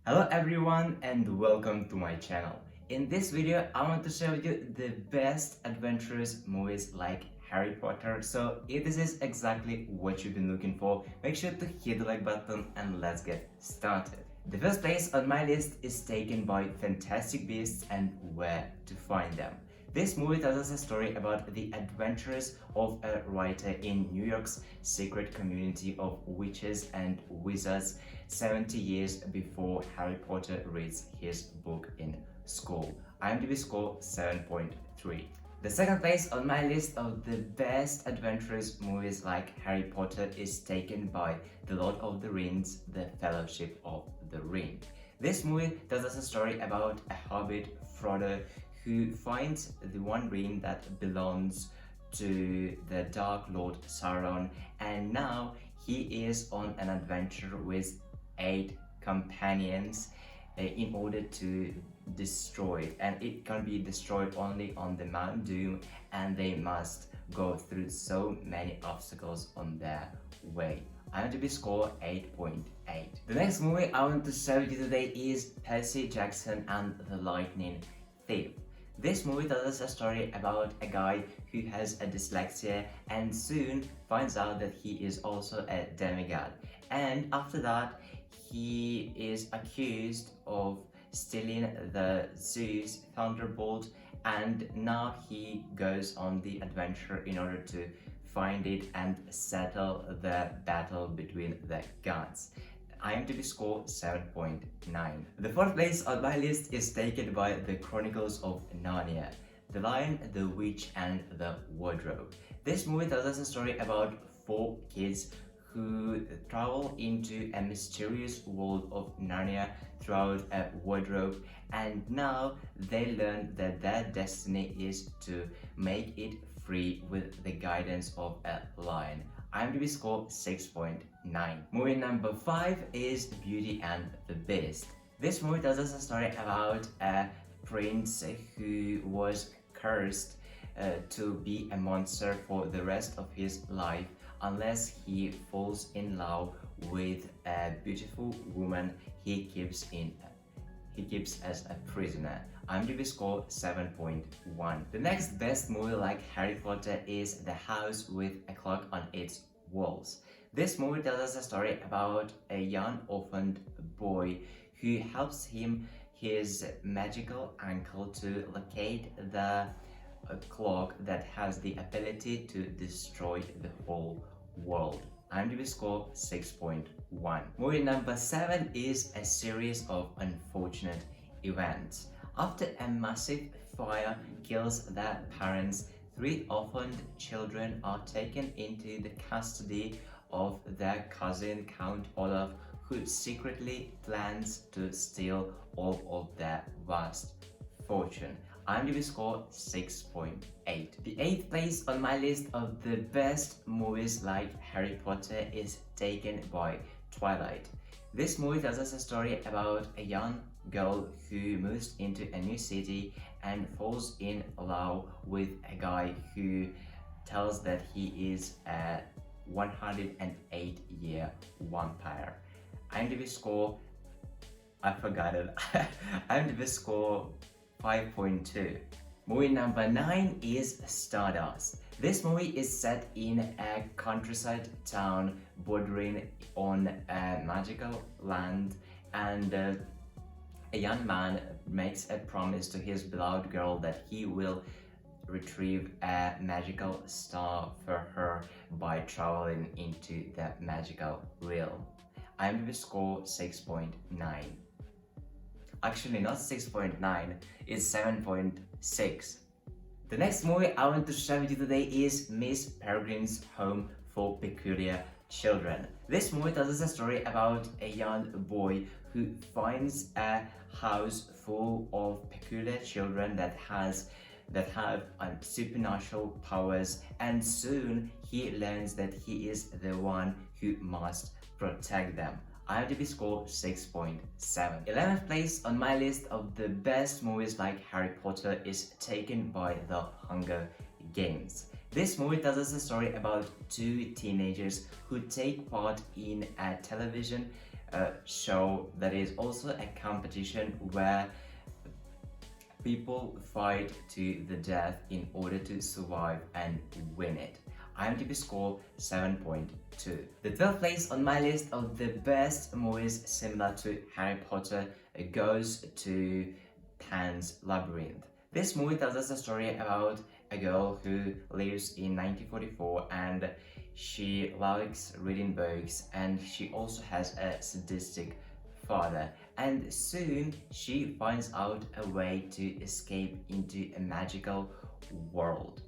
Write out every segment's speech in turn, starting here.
Hello everyone and welcome to my channel. In this video, I want to show you the best adventurous movies like Harry Potter. So if this is exactly what you've been looking for, make sure to hit the like button and let's get started. The first place on my list is taken by Fantastic Beasts and Where to Find Them. This movie tells us a story about the adventures of a writer in New York's secret community of witches and wizards 70 years before Harry Potter reads his book in school. IMDb score 7.3. The second place on my list of the best adventurous movies like Harry Potter is taken by The Lord of the Rings, The Fellowship of the Ring. This movie tells us a story about a hobbit, Frodo, who finds the one ring that belongs to the Dark Lord Sauron, and now he is on an adventure with 8 companions in order to destroy it, and it can be destroyed only on the Mount Doom, and they must go through so many obstacles on their way. IMDb score 8.8. The next movie I want to show you today is Percy Jackson and the Lightning Thief. This movie tells us a story about a guy who has a dyslexia and soon finds out that he is also a demigod. And after that, he is accused of stealing the Zeus Thunderbolt, and now he goes on the adventure in order to find it and settle the battle between the gods. IMDb score 7.9. The fourth place on my list is taken by the Chronicles of Narnia, The Lion, the Witch and the Wardrobe. This movie tells us a story about 4 kids who travel into a mysterious world of Narnia throughout a wardrobe, and now they learn that their destiny is to make it free with the guidance of a lion. IMDb score 6.9. Movie number 5 is Beauty and the Beast. This movie tells us a story about a prince who was cursed to be a monster for the rest of his life unless he falls in love with a beautiful woman he keeps as a prisoner. IMDb score 7.1. The next best movie like Harry Potter is The House with a Clock on Its Walls. This movie tells us a story about a young orphaned boy who helps his magical uncle to locate the clock that has the ability to destroy the whole world. IMDb score 6.1. Movie number 7 is a series of unfortunate events. After a massive fire kills their parents, 3 orphaned children are taken into the custody of their cousin Count Olaf, who secretly plans to steal all of their vast fortune. IMDb score 6.8. The 8th place on my list of the best movies like Harry Potter is taken by Twilight. This movie tells us a story about a young girl who moves into a new city and falls in love with a guy who tells that he is a 108-year vampire. IMDb score, I forgot it. IMDb score 5.2. Movie number 9 is Stardust. This movie is set in a countryside town bordering on a magical land, and a young man makes a promise to his beloved girl that he will retrieve a magical star for her by traveling into the magical realm. IMDb score 6.9. Actually, not 6.9, it's 7.6. The next movie I want to show you today is Miss Peregrine's Home for Peculiar Children. This movie tells us a story about a young boy who finds a house full of peculiar children that have supernatural powers, and soon he learns that he is the one who must protect them. IMDb score 6.7. 11th place on my list of the best movies like Harry Potter is taken by The Hunger Games. This movie tells us a story about 2 teenagers who take part in a television show that is also a competition where people fight to the death in order to survive and win it. IMDb score 7.2. The 12th place on my list of the best movies similar to Harry Potter goes to Pan's Labyrinth. This movie tells us a story about a girl who lives in 1944 and she likes reading books, and she also has a sadistic father, and soon she finds out a way to escape into a magical world.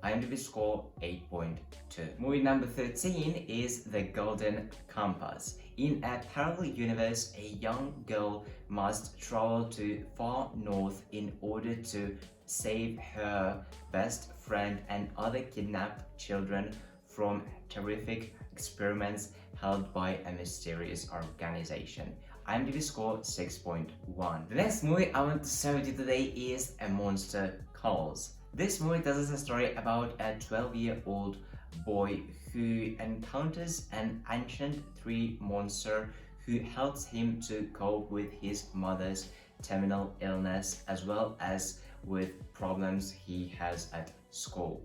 IMDb score 8.2. Movie number 13 is The Golden Compass. In a parallel universe, a young girl must travel to far north in order to save her best friend and other kidnapped children from terrific experiments held by a mysterious organization. IMDb score 6.1. The next movie I want to share with you today is A Monster Calls. This movie tells us a story about a 12-year-old boy who encounters an ancient tree monster who helps him to cope with his mother's terminal illness as well as with problems he has at school.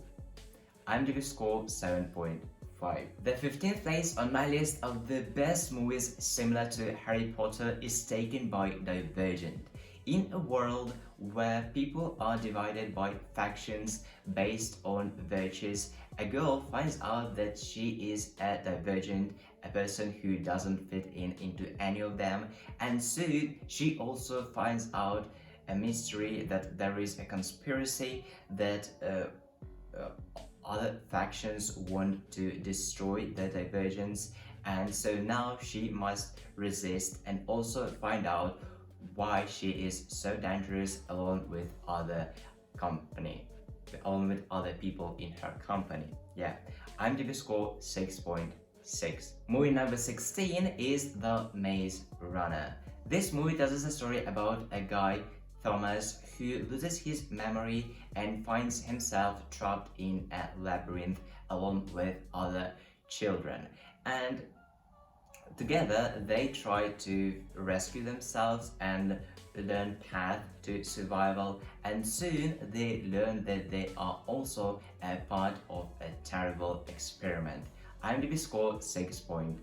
IMDb score 7.5. The 15th place on my list of the best movies similar to Harry Potter is taken by Divergent. In a world where people are divided by factions based on virtues, a girl finds out that she is a divergent, a person who doesn't fit into any of them, and soon she also finds out a mystery that there is a conspiracy that other factions want to destroy the divergence, and so now she must resist and also find out why she is so dangerous along with other people in her company. Yeah, IMDb score 6.6. Movie number 16 is The Maze Runner. This movie tells us a story about a guy, Thomas, who loses his memory and finds himself trapped in a labyrinth along with other children. And together they try to rescue themselves and learn path to survival, and soon they learn that they are also a part of a terrible experiment. IMDb score 6.8.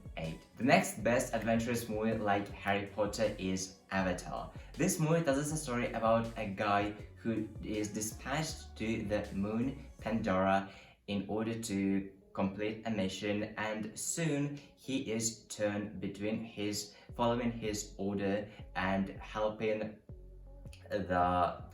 The next best adventurous movie like Harry Potter is Avatar. This movie tells us a story about a guy who is dispatched to the moon Pandora in order to complete a mission, and soon he is turned between following his order and helping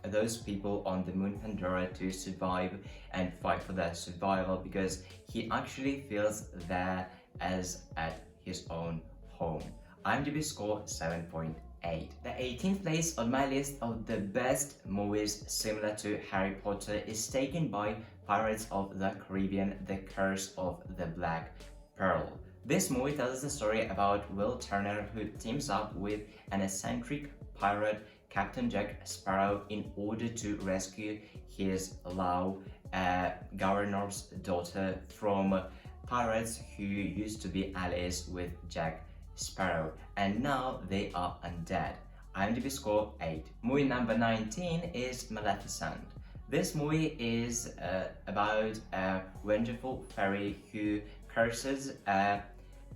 those people on the moon Pandora to survive and fight for their survival, because he actually feels there as at his own home. IMDb score 7.8. The 18th place on my list of the best movies similar to Harry Potter is taken by Pirates of the Caribbean: The Curse of the Black Pearl. This movie tells us a story about Will Turner, who teams up with an eccentric pirate, Captain Jack Sparrow, in order to rescue his governor's daughter from pirates who used to be allies with Jack Sparrow, and now they are undead. IMDb score 8. Movie number 19 is Maleficent. This movie is about a wonderful fairy who curses a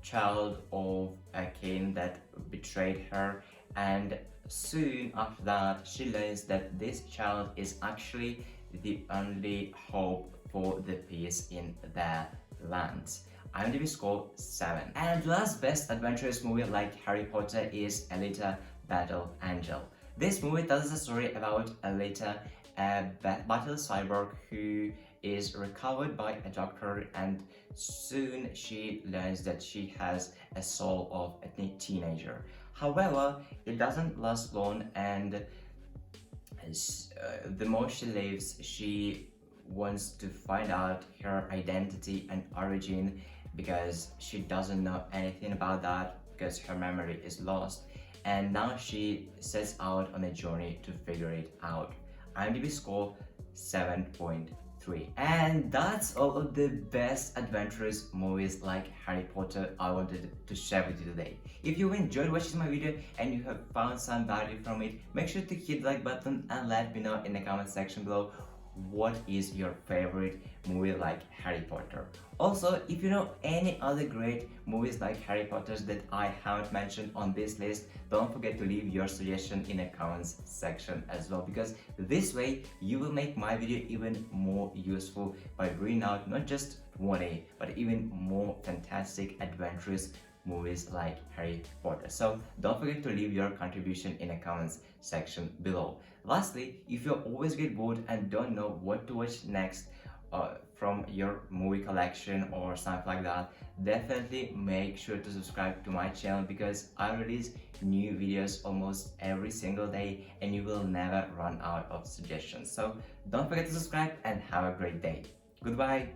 child of a king that betrayed her, and soon after that she learns that this child is actually the only hope for the peace in their lands. IMDb score 7. And last best adventurous movie like Harry Potter is Alita: Battle Angel. This movie tells a story about Alita, a battle cyborg who is recovered by a doctor, and soon she learns that she has a soul of a teenager. However, it doesn't last long, and the more she lives, she wants to find out her identity and origin, because she doesn't know anything about that because her memory is lost, and now she sets out on a journey to figure it out. IMDb score 7.3. 3. And that's all of the best adventurous movies like Harry Potter I wanted to share with you today. If you enjoyed watching my video and you have found some value from it, make sure to hit the like button and let me know in the comment section below what is your favorite movie like Harry Potter. Also, if you know any other great movies like Harry Potter that I haven't mentioned on this list, don't forget to leave your suggestion in the comments section as well, because this way you will make my video even more useful by bringing out not just 20 but even more fantastic adventurous movies like Harry Potter. So don't forget to leave your contribution in the comments section below. Lastly, if you always get bored and don't know what to watch next from your movie collection or something like that, definitely make sure to subscribe to my channel, because I release new videos almost every single day and you will never run out of suggestions. So don't forget to subscribe and have a great day. Goodbye.